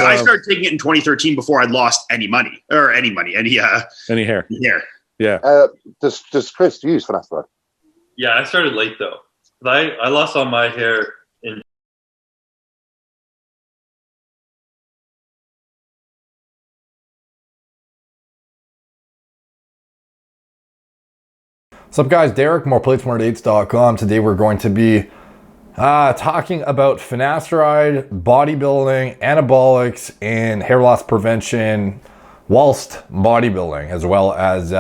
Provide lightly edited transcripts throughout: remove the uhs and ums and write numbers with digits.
I started taking it in 2013 before I'd lost any hair. Yeah. Does Chris use Finasteride? Yeah, I started late though. I lost all my hair in. What's up guys, Derek, moreplates.com. Today we're going to be talking about finasteride, bodybuilding, anabolics, and hair loss prevention whilst bodybuilding, as well as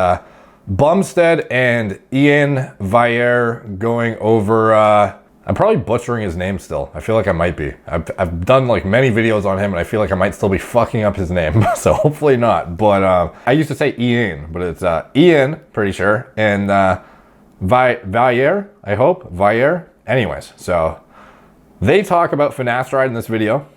Bumstead and Ian Vayer going over, I'm probably butchering his name still. I feel like I might be. I've done like many videos on him and I feel like I might still be fucking up his name. So hopefully not. But I used to say Ian, but it's Ian, pretty sure. And Vayer, I hope. Vayer. Anyways, so they talk about finasteride in this video,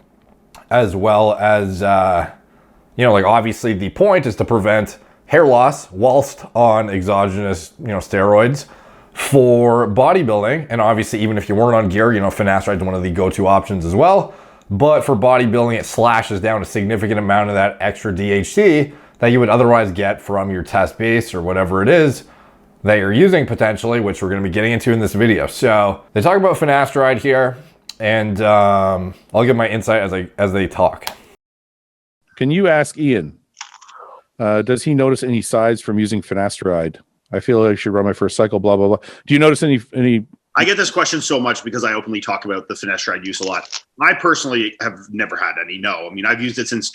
as well as, like obviously the point is to prevent hair loss whilst on exogenous, steroids for bodybuilding. And obviously, even if you weren't on gear, finasteride is one of the go-to options as well. But for bodybuilding, it slashes down a significant amount of that extra DHT that you would otherwise get from your test base or whatever it is that you're using potentially, which we're going to be getting into in this video. So they talk about finasteride here, and I'll give my insight as they talk. Can you ask Ian, does he notice any sides from using finasteride? I feel like I should run my first cycle, blah, blah, blah. Do you notice any? I get this question so much because I openly talk about the finasteride use a lot. I personally have never had any, no. I mean, I've used it since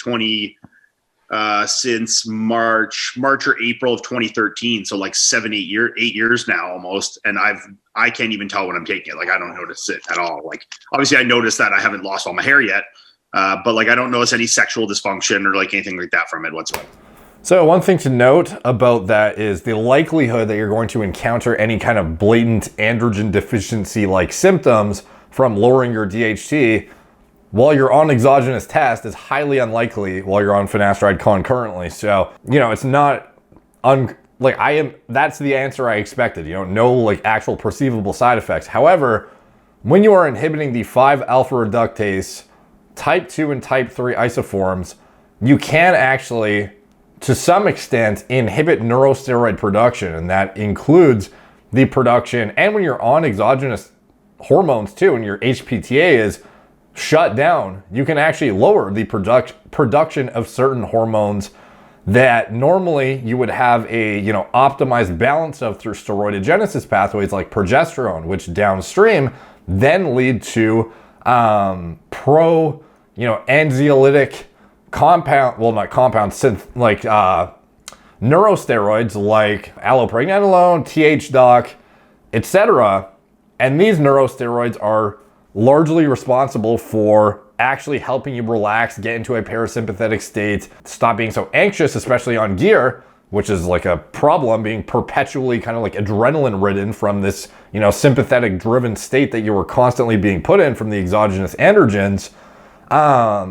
March or April of 2013. So like 8 years now almost. And I can't even tell when I'm taking it. Like, I don't notice it at all. Like, obviously I noticed that I haven't lost all my hair yet. But like, I don't notice any sexual dysfunction or like anything like that from it whatsoever. So one thing to note about that is the likelihood that you're going to encounter any kind of blatant androgen deficiency like symptoms from lowering your DHT while you're on exogenous test is highly unlikely while you're on finasteride concurrently. So, it's not that's the answer I expected, no like actual perceivable side effects. However, when you are inhibiting the 5-alpha reductase type 2 and type 3 isoforms, you can actually, to some extent, inhibit neurosteroid production, and that includes the production, and when you're on exogenous hormones too, and your HPTA is shut down, you can actually lower the production of certain hormones that normally you would have a optimized balance of through steroidogenesis pathways like progesterone, which downstream then lead to anxiolytic neurosteroids like allopregnanolone, TH-DOC, etc. And these neurosteroids are largely responsible for actually helping you relax, get into a parasympathetic state, stop being so anxious, especially on gear, which is like a problem, being perpetually kind of like adrenaline ridden from this, sympathetic driven state that you were constantly being put in from the exogenous androgens.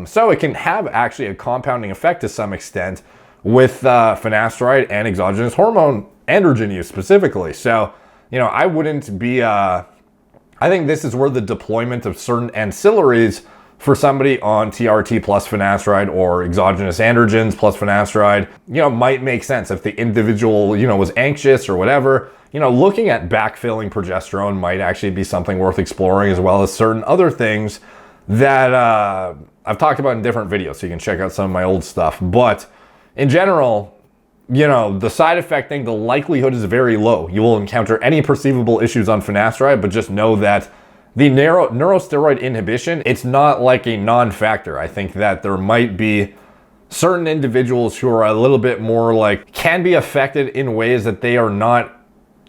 So it can have actually a compounding effect to some extent with finasteride and exogenous hormone androgen use specifically. So, I wouldn't be, I think this is where the deployment of certain ancillaries for somebody on TRT plus finasteride or exogenous androgens plus finasteride, might make sense if the individual, was anxious or whatever. Looking at backfilling progesterone might actually be something worth exploring, as well as certain other things that I've talked about in different videos, so you can check out some of my old stuff. But in general, the side effect thing, the likelihood is very low. You will encounter any perceivable issues on finasteride, but just know that the neurosteroid inhibition, it's not like a non-factor. I think that there might be certain individuals who are a little bit more can be affected in ways that they are not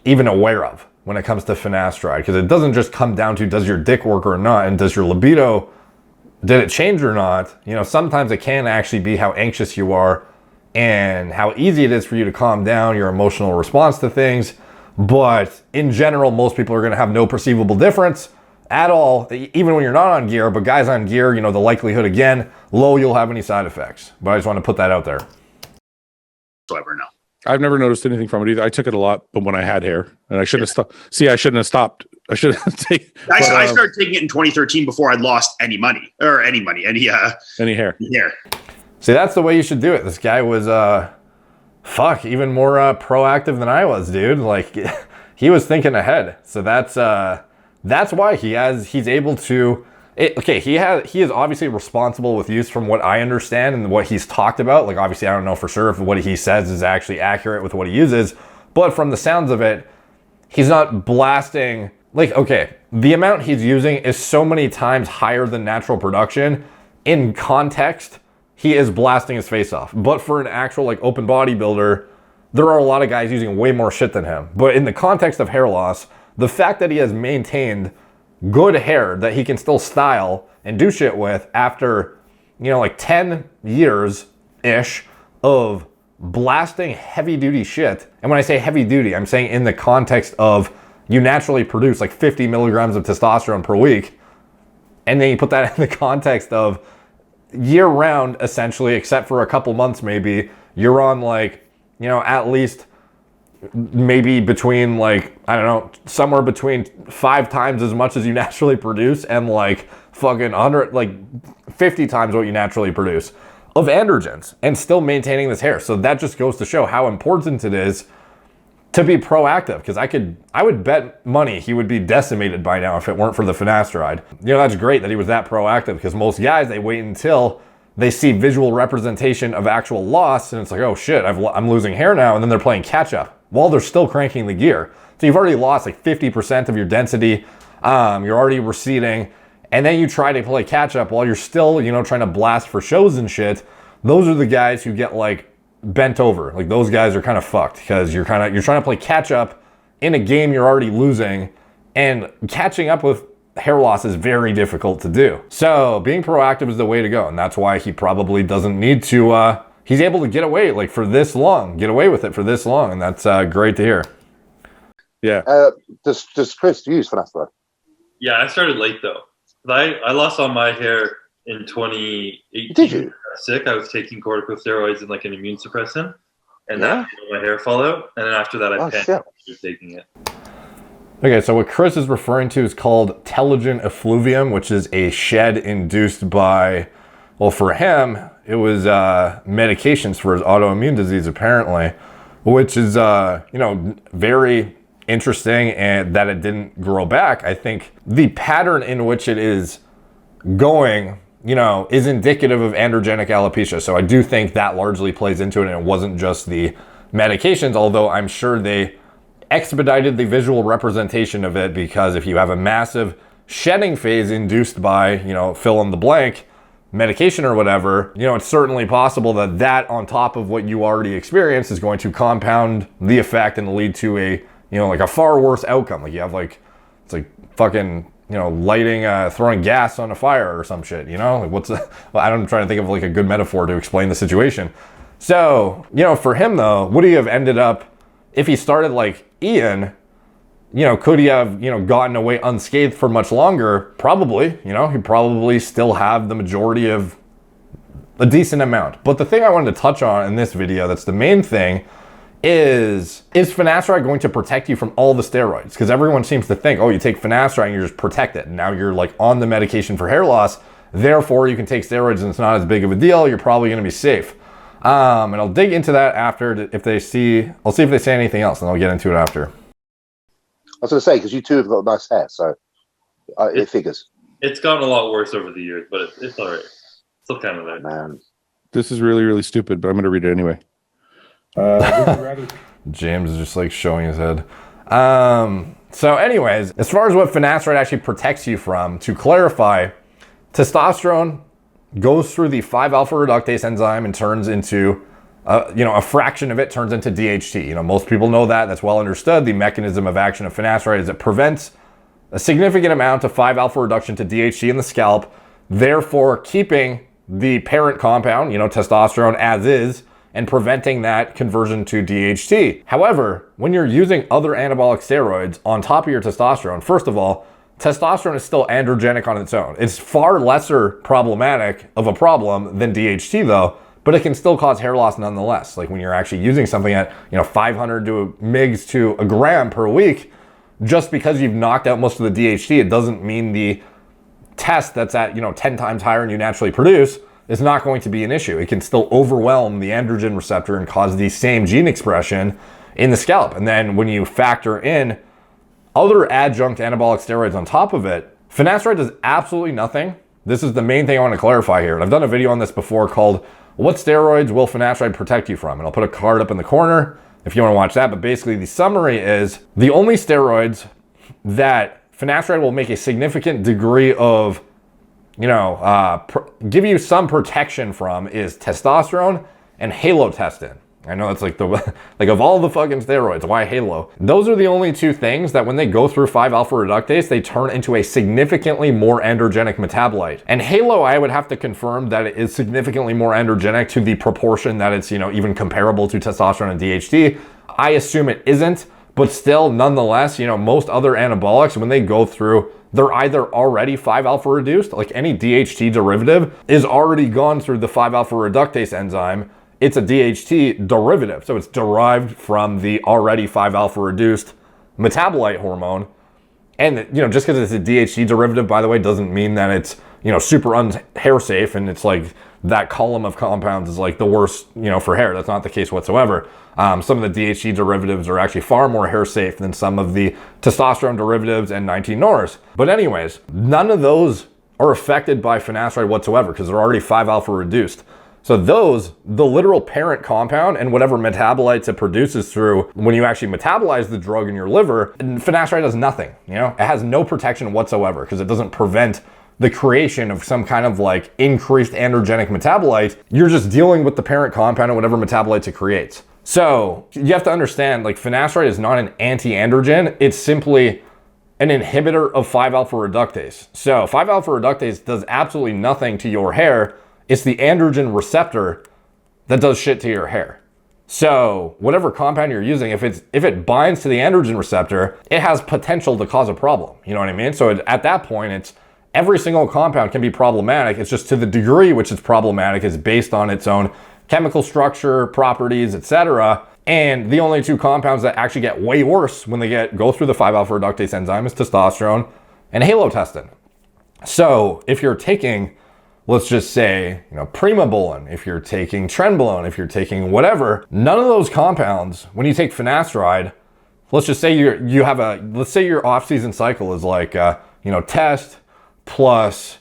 even aware of when it comes to finasteride, because it doesn't just come down to does your dick work or not, and does your libido, did it change or not? Sometimes it can actually be how anxious you are and how easy it is for you to calm down, your emotional response to things. But in general, most people are going to have no perceivable difference at all, even when you're not on gear. But guys on gear, the likelihood, again, low you'll have any side effects. But I just want to put that out there. Whatsoever, no. I've never noticed anything from it either. I took it a lot, but when I had hair, and I shouldn't have stopped. See, I shouldn't have stopped I should have taken. I started taking it in 2013 before I'd lost any any hair. hair. See, that's the way you should do it. This guy was, even more proactive than I was, dude. Like, he was thinking ahead. So that's why he's able to. He is obviously responsible with use from what I understand and what he's talked about. Like, obviously, I don't know for sure if what he says is actually accurate with what he uses, but from the sounds of it, he's not blasting. Like, okay, the amount he's using is so many times higher than natural production. In context, he is blasting his face off. But for an actual like open bodybuilder, there are a lot of guys using way more shit than him. But in the context of hair loss, the fact that he has maintained good hair that he can still style and do shit with after, like 10 years-ish of blasting heavy duty shit. And when I say heavy duty, I'm saying in the context of you naturally produce like 50 milligrams of testosterone per week. And then you put that in the context of year round, essentially, except for a couple months, maybe you're on like, at least maybe between like, I don't know, somewhere between 5 times as much as you naturally produce and like fucking 100, like 50 times what you naturally produce of androgens and still maintaining this hair. So that just goes to show how important it is to be proactive, because I would bet money he would be decimated by now if it weren't for the finasteride. That's great that he was that proactive, because most guys, they wait until they see visual representation of actual loss and it's like, oh shit, I'm losing hair now, and then they're playing catch up while they're still cranking the gear. So you've already lost like 50% of your density, you're already receding, and then you try to play catch up while you're still, trying to blast for shows and shit. Those are the guys who get like bent over. Like, those guys are kind of fucked, because you're trying to play catch up in a game you're already losing, and catching up with hair loss is very difficult to do. So being proactive is the way to go, and that's why he probably doesn't need to he's able to get away with it for this long, and that's great to hear. Yeah. Does Chris use finasteride? Yeah, I started late though. I lost all my hair in 2018. Did you? Sick. I was taking corticosteroids and like an immune suppressant, and that made my hair fall out. And then after that, I panicked after taking it. Okay, so what Chris is referring to is called telogen effluvium, which is a shed induced by, well, for him, it was medications for his autoimmune disease, apparently, which is, very interesting, and that it didn't grow back. I think the pattern in which it is going, is indicative of androgenic alopecia. So I do think that largely plays into it, and it wasn't just the medications, although I'm sure they expedited the visual representation of it, because if you have a massive shedding phase induced by, fill in the blank, medication or whatever, it's certainly possible that on top of what you already experienced is going to compound the effect and lead to a, like a far worse outcome. Like, you have like, it's like fucking, lighting, throwing gas on a fire or some shit, like I'm trying to think of like a good metaphor to explain the situation. So, for him though, would he have ended up, if he started like Ian, could he have, gotten away unscathed for much longer? Probably, he'd probably still have the majority of a decent amount. But the thing I wanted to touch on in this video, that's the main thing, is finasteride going to protect you from all the steroids? Because everyone seems to think, oh, you take finasteride and you're just protected. Now you're like on the medication for hair loss, therefore you can take steroids and it's not as big of a deal. You're probably going to be safe. And I'll dig into that after. I'll see if they say anything else, and I'll get into it after. I was going to say, because you two have got nice hair, so it figures. It's gotten a lot worse over the years, but it's all right. Still kind of there. Man, This is really, really stupid, but I'm going to read it anyway. James is just like showing his head. So anyways, as far as what finasteride actually protects you from, to clarify, testosterone goes through the 5-alpha reductase enzyme and turns into, a fraction of it turns into DHT. Most people know that. That's well understood. The mechanism of action of finasteride is it prevents a significant amount of 5-alpha reduction to DHT in the scalp, therefore keeping the parent compound, testosterone as is, and preventing that conversion to DHT. However, when you're using other anabolic steroids on top of your testosterone, first of all, testosterone is still androgenic on its own. It's far lesser problematic of a problem than DHT though, but it can still cause hair loss nonetheless. Like when you're actually using something at 500 mgs to a gram per week, just because you've knocked out most of the DHT, it doesn't mean the test that's at, 10 times higher than you naturally produce is not going to be an issue. It can still overwhelm the androgen receptor and cause the same gene expression in the scalp. And then when you factor in other adjunct anabolic steroids on top of it, finasteride does absolutely nothing. This is the main thing I want to clarify here. And I've done a video on this before called What Steroids Will Finasteride Protect You From? And I'll put a card up in the corner if you want to watch that. But basically the summary is the only steroids that finasteride will make a significant degree of, give you some protection from is testosterone and halotestin. I know it's like of all the fucking steroids, why halo? Those are the only two things that when they go through 5-alpha reductase, they turn into a significantly more androgenic metabolite. And halo, I would have to confirm that it is significantly more androgenic to the proportion that it's, even comparable to testosterone and DHT. I assume it isn't, but still, nonetheless, most other anabolics, when they go through, they're either already 5-alpha reduced, like any DHT derivative is already gone through the 5-alpha reductase enzyme. It's a DHT derivative, so it's derived from the already 5-alpha reduced metabolite hormone. And just because it's a DHT derivative, by the way, doesn't mean that it's super hair safe and it's like that column of compounds is like the worst for hair. That's not the case whatsoever. Some of the DHT derivatives are actually far more hair safe than some of the testosterone derivatives and 19-nors. But anyways, none of those are affected by finasteride whatsoever because they're already 5-alpha reduced. So those, the literal parent compound and whatever metabolites it produces through when you actually metabolize the drug in your liver, finasteride does nothing. It has no protection whatsoever because it doesn't prevent the creation of some kind of like increased androgenic metabolite. You're just dealing with the parent compound and whatever metabolites it creates. So you have to understand, like, finasteride is not an anti-androgen. It's simply an inhibitor of 5-alpha reductase. So 5-alpha reductase does absolutely nothing to your hair. It's the androgen receptor that does shit to your hair. So whatever compound you're using, if it binds to the androgen receptor, it has potential to cause a problem. You know what I mean? So at that point, it's every single compound can be problematic. It's just to the degree which it's problematic is based on its own chemical structure, properties, etc. And the only two compounds that actually get way worse when they go through the 5-alpha reductase enzyme is testosterone and halotestin. So if you're taking, let's just say, primobolan, if you're taking trenbolone, if you're taking whatever, none of those compounds, when you take finasteride, let's just say let's say your off-season cycle is like, test plus,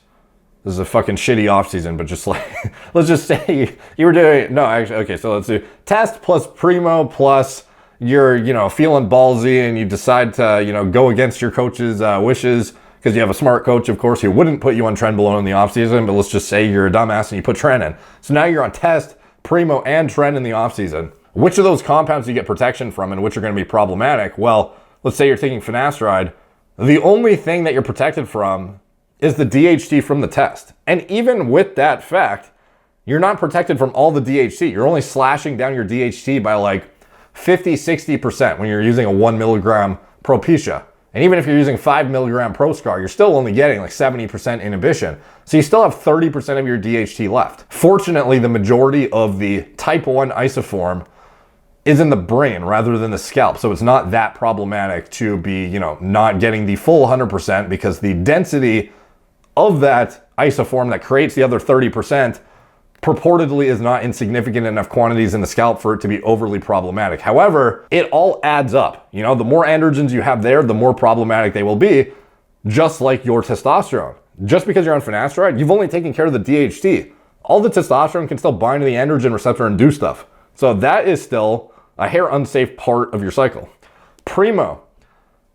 this is a fucking shitty off-season, but just like, let's just say you were doing, no, actually, okay, so let's do test plus primo plus you're, feeling ballsy and you decide to, go against your coach's wishes, because you have a smart coach, of course, who wouldn't put you on trenbolone in the offseason, but let's just say you're a dumbass and you put tren in. So now you're on test, primo, and tren in the offseason. Which of those compounds do you get protection from and which are going to be problematic? Well, let's say you're taking finasteride. The only thing that you're protected from is the DHT from the test. And even with that fact, you're not protected from all the DHT. You're only slashing down your DHT by like 50, 60% when you're using a 1 milligram Propecia. And even if you're using 5 milligram Proscar, you're still only getting like 70% inhibition. So you still have 30% of your DHT left. Fortunately, the majority of the type 1 isoform is in the brain rather than the scalp. So it's not that problematic to be, not getting the full 100% because the density of that isoform that creates the other 30% purportedly is not in significant enough quantities in the scalp for it to be overly problematic. However, it all adds up. The more androgens you have there, the more problematic they will be, just like your testosterone. Just because you're on finasteride, you've only taken care of the DHT. All the testosterone can still bind to the androgen receptor and do stuff. So that is still a hair unsafe part of your cycle. Primo,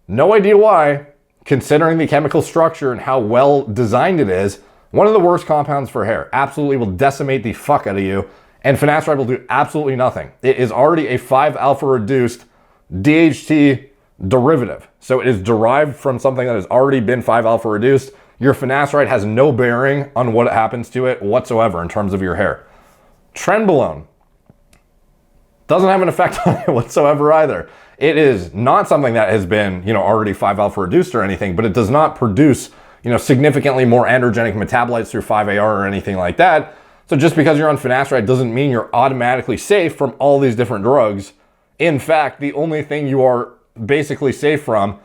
no idea why, considering the chemical structure and how well designed it is, one of the worst compounds for hair. Absolutely will decimate the fuck out of you. And finasteride will do absolutely nothing. It is already a 5-alpha reduced DHT derivative. So it is derived from something that has already been 5-alpha reduced. Your finasteride has no bearing on what happens to it whatsoever in terms of your hair. Trenbolone doesn't have an effect on it whatsoever either. It is not something that has been, already 5-alpha reduced or anything, but it does not produce significantly more androgenic metabolites through 5-AR or anything like that. So just because you're on finasteride doesn't mean you're automatically safe from all these different drugs. In fact, the only thing you are basically safe from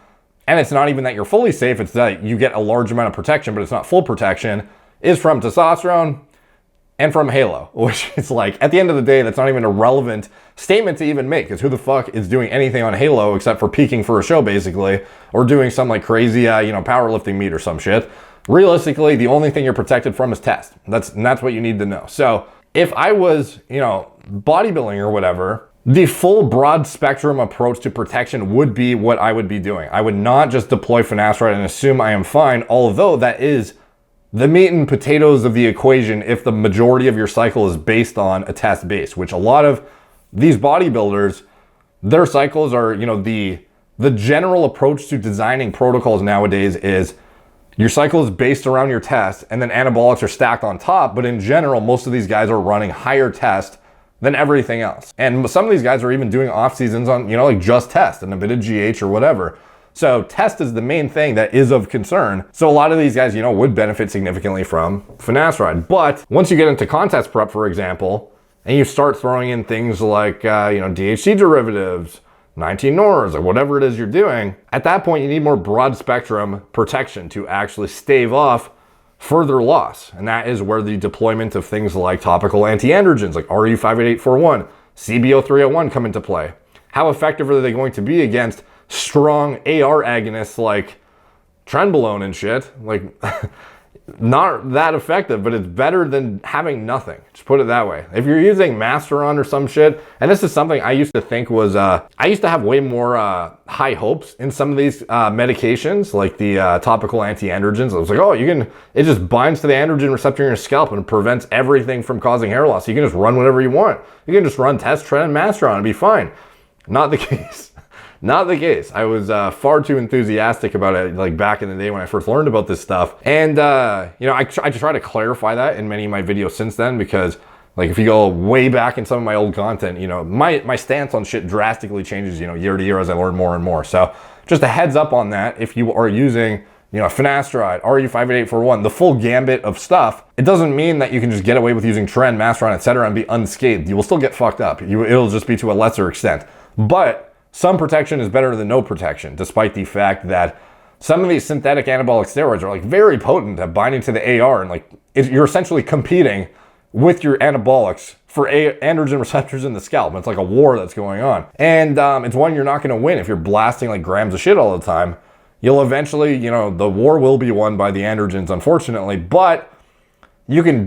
and it's not even that you're fully safe, it's that you get a large amount of protection, but it's not full protection, is from testosterone and from Halo, which is like, at the end of the day, that's not even a relevant statement to even make, because who the fuck is doing anything on Halo except for peaking for a show, basically, or doing some like crazy, powerlifting meet or some shit. Realistically, the only thing you're protected from is test. That's what you need to know. So if I was, bodybuilding or whatever, the full broad spectrum approach to protection would be what I would be doing. I would not just deploy finasteride and assume I am fine, although that is the meat and potatoes of the equation if the majority of your cycle is based on a test base, which a lot of these bodybuilders, their cycles are, the general approach to designing protocols nowadays is your cycle is based around your test and then anabolics are stacked on top. But in general, most of these guys are running higher test than everything else. And some of these guys are even doing off seasons on, like just test and a bit of GH or whatever. So test is the main thing that is of concern. So a lot of these guys, would benefit significantly from finasteride. But once you get into contest prep, for example, and you start throwing in things like, DHC derivatives, 19 NORs, or whatever it is you're doing, at that point, you need more broad spectrum protection to actually stave off further loss. And that is where the deployment of things like topical antiandrogens, like RU58841, CBO301 come into play. How effective are they going to be against strong AR agonists like trenbolone and shit? Like, not that effective, but it's better than having nothing. Just put it that way. If you're using Masteron or some shit, and this is something I used to think was, I used to have way more high hopes in some of these medications, like the topical antiandrogens. I was like, oh, it just binds to the androgen receptor in your scalp and prevents everything from causing hair loss. You can just run whatever you want. You can just run test, tren, and Masteron and be fine. Not the case. Not the case. I was far too enthusiastic about it, like back in the day when I first learned about this stuff. And, I try to clarify that in many of my videos since then, because like if you go way back in some of my old content, my stance on shit drastically changes, year to year as I learn more and more. So just a heads up on that. If you are using, finasteride, RU58841, the full gambit of stuff, it doesn't mean that you can just get away with using Tren, Masteron, etc. and be unscathed. You will still get fucked up. It'll just be to a lesser extent. But some protection is better than no protection, despite the fact that some of these synthetic anabolic steroids are like very potent at binding to the AR, and like you're essentially competing with your anabolics for androgen receptors in the scalp. It's like a war that's going on. And it's one you're not going to win if you're blasting like grams of shit all the time. You'll eventually, the war will be won by the androgens, unfortunately, but you can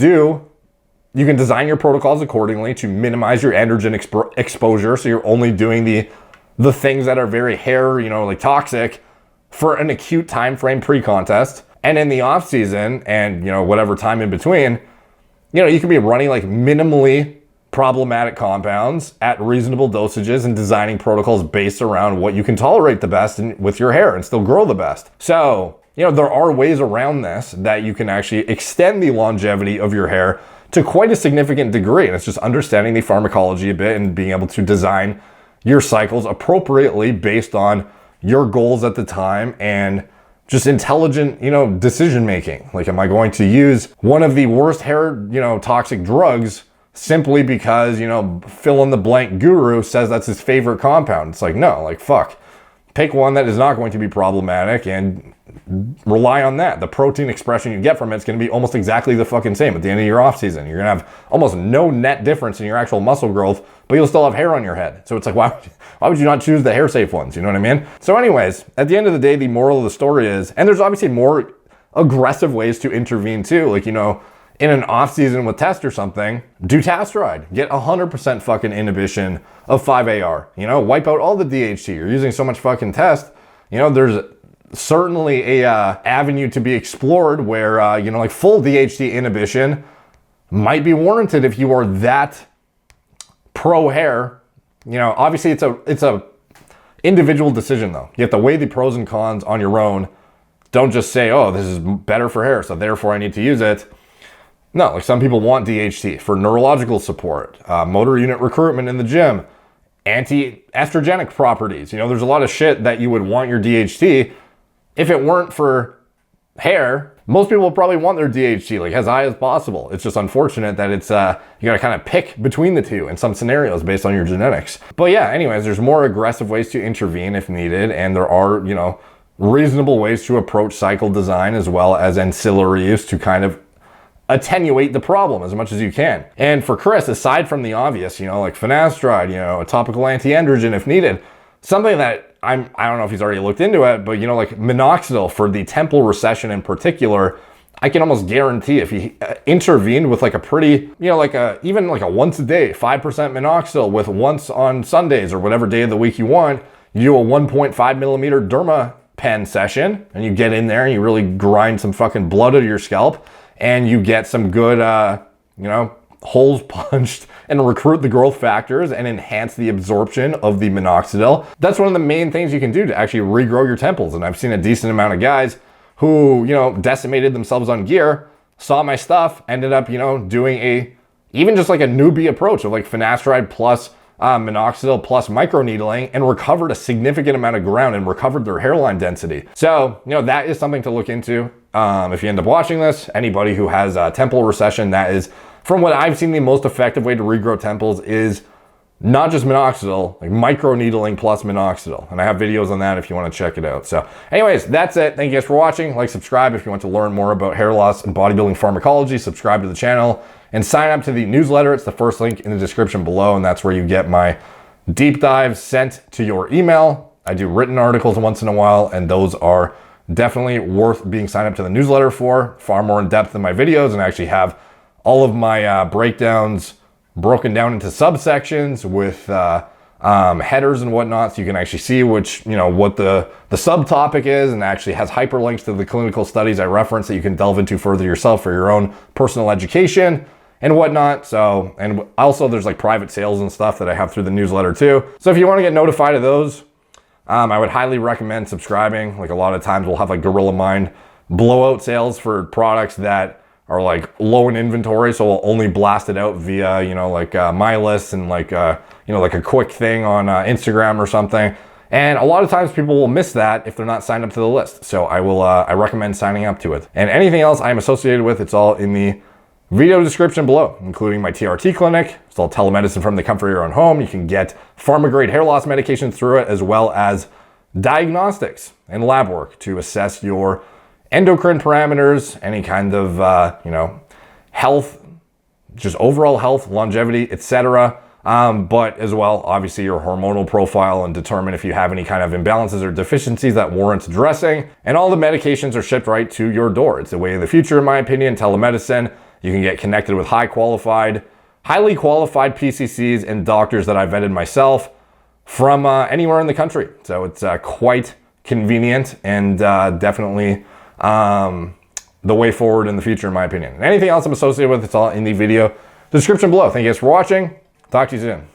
design your protocols accordingly to minimize your androgen exposure. So you're only doing the things that are very hair, like toxic for an acute time frame pre-contest. And in the off season and, whatever time in between, you can be running like minimally problematic compounds at reasonable dosages and designing protocols based around what you can tolerate the best with your hair and still grow the best. So, there are ways around this that you can actually extend the longevity of your hair to quite a significant degree. And it's just understanding the pharmacology a bit and being able to design your cycles appropriately based on your goals at the time and just intelligent, decision making. Like, am I going to use one of the worst hair, toxic drugs simply because, fill in the blank guru says that's his favorite compound? It's like, no, like, fuck. Pick one that is not going to be problematic and rely on that. The protein expression you get from it's going to be almost exactly the fucking same at the end of your off season. You're going to have almost no net difference in your actual muscle growth, but you'll still have hair on your head. So it's like, why would you not choose the hair safe ones? You know what I mean? So anyways, at the end of the day, the moral of the story is, and there's obviously more aggressive ways to intervene too. Like, in an off season with test or something, do Finasteride. Get 100% fucking inhibition of 5-AR. Wipe out all the DHT. You're using so much fucking test. There's certainly a avenue to be explored where, like full DHT inhibition might be warranted if you are that pro hair. Obviously it's a individual decision though. You have to weigh the pros and cons on your own. Don't just say, oh, this is better for hair, so therefore I need to use it. No, like some people want DHT for neurological support, motor unit recruitment in the gym, anti-estrogenic properties. There's a lot of shit that you would want your DHT. If it weren't for hair, most people would probably want their DHT like as high as possible. It's just unfortunate that it's, you gotta kind of pick between the two in some scenarios based on your genetics. But yeah, anyways, there's more aggressive ways to intervene if needed. And there are, reasonable ways to approach cycle design as well as ancillary use to kind of attenuate the problem as much as you can. And for Chris, aside from the obvious, you know, like finasteride, you know, a topical antiandrogen if needed, something that I don't know if he's already looked into it, but you know, like minoxidil for the temple recession in particular, I can almost guarantee if he intervened with like a pretty, you know, like even like a once a day, 5% minoxidil with once on Sundays or whatever day of the week you want, you do a 1.5 millimeter derma pen session and you get in there and you really grind some fucking blood out of your scalp and you get some good, you know, holes punched and recruit the growth factors and enhance the absorption of the minoxidil. That's one of the main things you can do to actually regrow your temples. And I've seen a decent amount of guys who, you know, decimated themselves on gear, saw my stuff, ended up, you know, doing even just like a newbie approach of like finasteride plus minoxidil plus microneedling and recovered a significant amount of ground and recovered their hairline density. So, you know, that is something to look into. If you end up watching this, anybody who has temple recession, that is, from what I've seen, the most effective way to regrow temples is not just minoxidil, like microneedling plus minoxidil. And I have videos on that if you want to check it out. So anyways, that's it. Thank you guys for watching. Like, subscribe if you want to learn more about hair loss and bodybuilding pharmacology. Subscribe to the channel and sign up to the newsletter. It's the first link in the description below, and that's where you get my deep dives sent to your email. I do written articles once in a while, and those are definitely worth being signed up to the newsletter for. Far more in depth than my videos, and I actually have all of my breakdowns broken down into subsections with headers and whatnot, so you can actually see which, you know, what the subtopic is, and actually has hyperlinks to the clinical studies I reference that you can delve into further yourself for your own personal education and whatnot. So, and also there's like private sales and stuff that I have through the newsletter too. So if you want to get notified of those, I would highly recommend subscribing. Like a lot of times we'll have like Gorilla Mind blowout sales for products that are like low in inventory, so we'll only blast it out via, you know, like my list and like you know, like a quick thing on Instagram or something. And a lot of times people will miss that if they're not signed up to the list. So I recommend signing up to it. And anything else I'm associated with, it's all in the video description below, including my TRT clinic. It's all telemedicine from the comfort of your own home. You can get pharma grade hair loss medications through it, as well as diagnostics and lab work to assess your endocrine parameters, any kind of, you know, health, just overall health, longevity, etc. But as well, obviously your hormonal profile, and determine if you have any kind of imbalances or deficiencies that warrant addressing. And all the medications are shipped right to your door. It's the way of the future, in my opinion, telemedicine. You can get connected with highly qualified PCCs and doctors that I vetted myself from anywhere in the country. So it's quite convenient and definitely the way forward in the future, in my opinion. And anything else I'm associated with, it's all in the video description below. Thank you guys for watching. Talk to you soon.